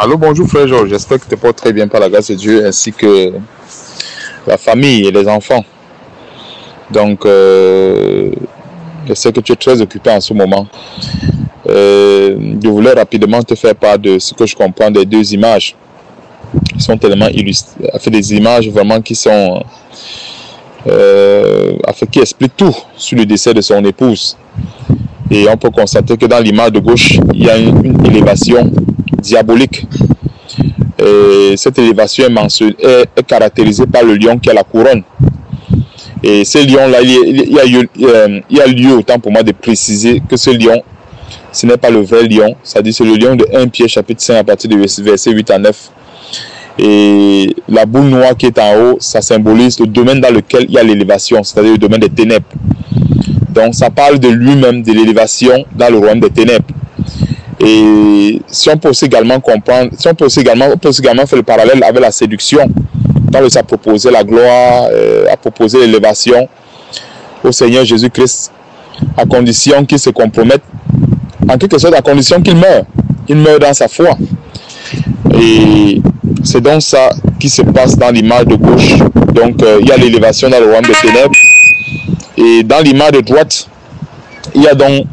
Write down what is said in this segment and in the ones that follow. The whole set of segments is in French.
Allô, bonjour frère Georges, j'espère que tu te portes très bien par la grâce de Dieu ainsi que la famille et les enfants. Donc, je sais que tu es très occupé en ce moment. Je voulais rapidement te faire part de ce que je comprends des deux images. Qui sont tellement illustrées, des images vraiment qui sont, qui expliquent tout sur le décès de son épouse. Et on peut constater que dans l'image de gauche, il y a une élévation diabolique. Et cette élévation est caractérisée par le lion qui a la couronne. Et ce lion-là, il y a lieu autant pour moi de préciser que ce lion, ce n'est pas le vrai lion. C'est-à-dire c'est le lion de 1 Pierre chapitre 5 à partir de verset 8 à 9. Et la boule noire qui est en haut, ça symbolise le domaine dans lequel il y a l'élévation, c'est-à-dire le domaine des ténèbres. Donc ça parle de lui-même, de l'élévation dans le royaume des ténèbres. Et si on peut aussi également comprendre, on peut aussi également faire le parallèle avec la séduction, dans lequel ça proposait la gloire, a proposé l'élévation au Seigneur Jésus-Christ, à condition qu'il se compromette, en quelque sorte à condition qu'il meure. Il meurt dans sa foi. Et c'est donc ça qui se passe dans l'image de gauche. Donc il y a l'élévation dans le royaume des ténèbres. Et dans l'image de droite, il y a donc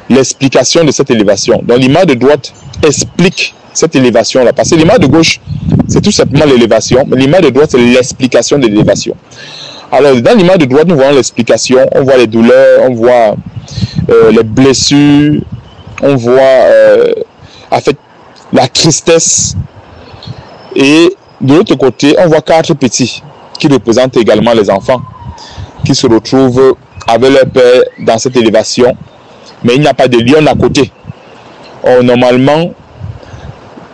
l'explication de cette élévation. Donc l'image de droite explique cette élévation-là. Parce que l'image de gauche, c'est tout simplement l'élévation. Mais l'image de droite, c'est l'explication de l'élévation. Alors dans l'image de droite, nous voyons l'explication. On voit les douleurs, on voit les blessures, on voit la tristesse. Et de l'autre côté, on voit 4 petits qui représentent également les enfants qui se retrouvent avec leur père dans cette élévation. Mais il n'y a pas de lion à côté. Or, normalement,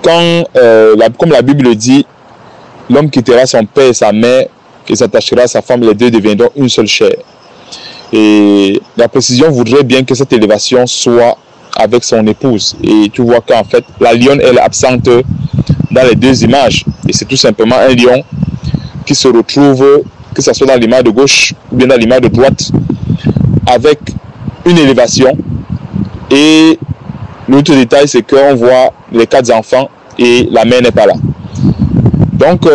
comme la Bible dit, l'homme quittera son père et sa mère et s'attachera à sa femme, les deux deviendront une seule chair. Et la précision voudrait bien que cette élévation soit avec son épouse. Et tu vois qu'en fait, la lionne, elle est absente dans les deux images. Et c'est tout simplement un lion qui se retrouve, que ce soit dans l'image de gauche ou bien dans l'image de droite, avec une élévation. Et l'autre détail, c'est qu'on voit les 4 enfants et la mère n'est pas là. Donc,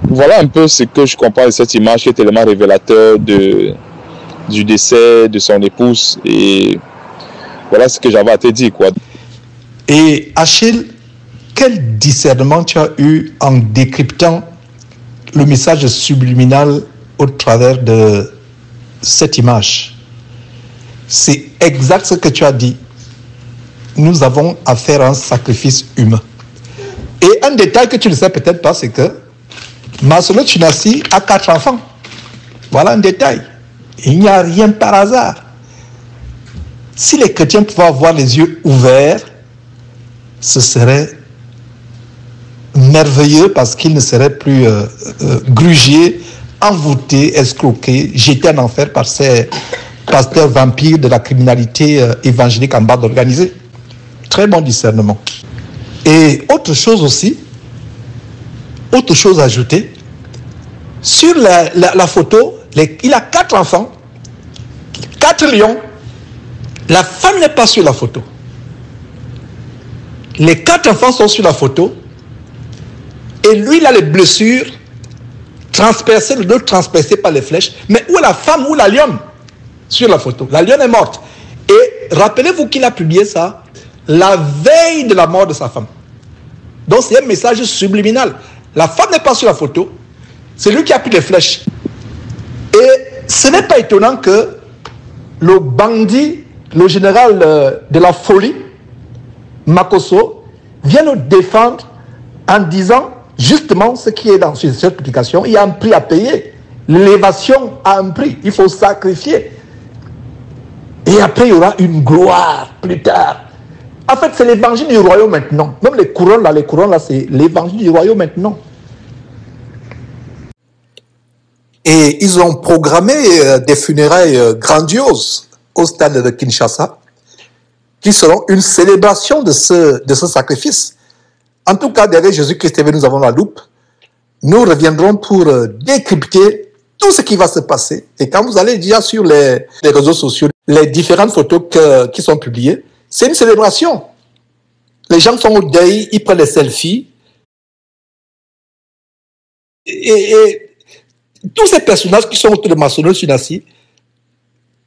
voilà un peu ce que je comprends de cette image qui est tellement révélateur du décès de son épouse. Et voilà ce que j'avais à te dire, quoi. Et Achille, quel discernement tu as eu en décryptant le message subliminal au travers de cette image? C'est exact ce que tu as dit. Nous avons affaire à un sacrifice humain. Et un détail que tu ne sais peut-être pas, c'est que Masolo Tchinassi a 4 enfants. Voilà un détail. Il n'y a rien par hasard. Si les chrétiens pouvaient avoir les yeux ouverts, ce serait merveilleux parce qu'ils ne seraient plus grugés, envoûtés, escroqués, jetés en enfer par ces pasteurs vampires de la criminalité évangélique en bande organisée. Très bon discernement. Et autre chose aussi, autre chose à ajouter, sur la photo, il a 4 enfants, 4 lions. La femme n'est pas sur la photo. Les 4 enfants sont sur la photo. Et lui, il a les blessures transpercées, le dos transpercé par les flèches. Mais où est la femme, où la lionne? Sur la photo. La lionne est morte. Et rappelez-vous qu'il a publié ça la veille de la mort de sa femme. Donc c'est un message subliminal. La femme n'est pas sur la photo. C'est lui qui a pris les flèches. Et ce n'est pas étonnant que le bandit, le général de la folie, Makosso, vienne nous défendre en disant justement ce qui est dans cette publication. Il y a un prix à payer. L'élévation a un prix. Il faut sacrifier. Et après, il y aura une gloire plus tard. En fait, c'est l'évangile du royaume maintenant. Même les couronnes là, c'est l'évangile du royaume maintenant. Et ils ont programmé des funérailles grandioses au stade de Kinshasa, qui seront une célébration de ce sacrifice. En tout cas, derrière Jésus-Christ, nous avons la loupe. Nous reviendrons pour décrypter tout ce qui va se passer. Et quand vous allez dire sur les réseaux sociaux, les différentes photos qui sont publiées, c'est une célébration. Les gens sont au deuil, ils prennent des selfies. Et tous ces personnages qui sont autour de maçonnerie Sunassi,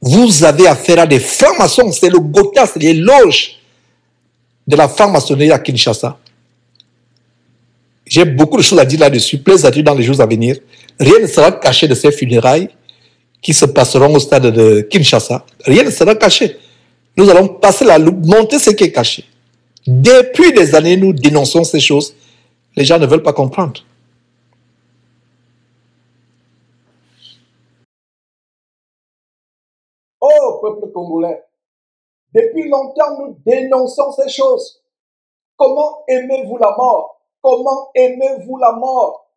vous avez affaire à des francs-maçons. C'est le Gotha, c'est les loges de la franc-maçonnerie à Kinshasa. J'ai beaucoup de choses à dire là-dessus, plaisir dans les jours à venir. Rien ne sera caché de ces funérailles qui se passeront au stade de Kinshasa. Rien ne sera caché. Nous allons passer la loupe, monter ce qui est caché. Depuis des années, nous dénonçons ces choses. Les gens ne veulent pas comprendre. Oh, peuple congolais, depuis longtemps, nous dénonçons ces choses. Comment aimez-vous la mort? Comment aimez-vous la mort?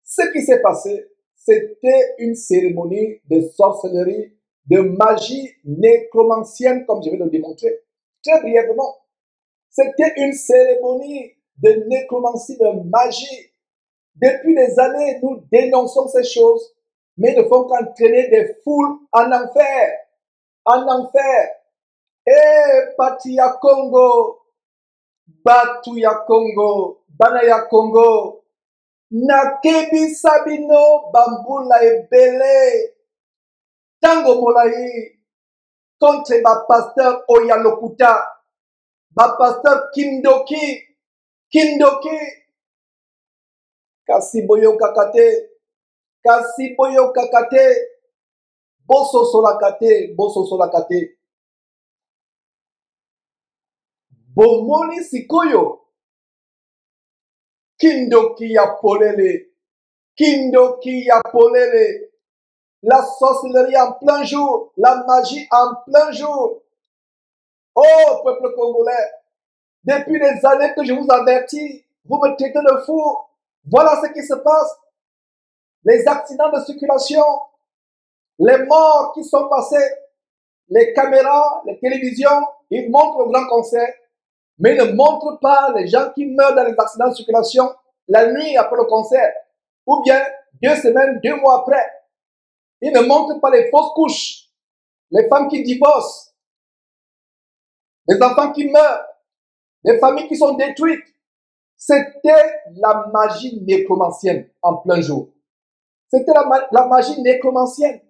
Ce qui s'est passé, c'était une cérémonie de sorcellerie, de magie nécromancienne, comme je vais le démontrer très brièvement. C'était une cérémonie de nécromancie, de magie. Depuis des années, nous dénonçons ces choses, mais ne font qu'entraîner des foules en enfer. En enfer. Eh, Pati ya Congo, Batu ya Congo, Bana ya Congo, Nakebi Sabino, Bambula Ebele, Tango Molai, contre ma pasteur Oyalokuta, ma pasteur Kindoki, Kasiboyo Kakate, Boso Solakate, Bomoni Sikoyo, Kindoki ya Polele, la sorcellerie en plein jour, la magie en plein jour. Oh, peuple congolais, depuis des années que je vous avertis, vous me traitez de fou. Voilà ce qui se passe. Les accidents de circulation, les morts qui sont passés, les caméras, les télévisions, ils montrent le grand concert, mais ils ne montrent pas les gens qui meurent dans les accidents de circulation la nuit après le concert, ou bien 2 semaines, 2 mois après. Ils ne montrent pas les fausses couches, les femmes qui divorcent, les enfants qui meurent, les familles qui sont détruites. C'était la magie nécromancienne en plein jour. C'était la magie nécromancienne.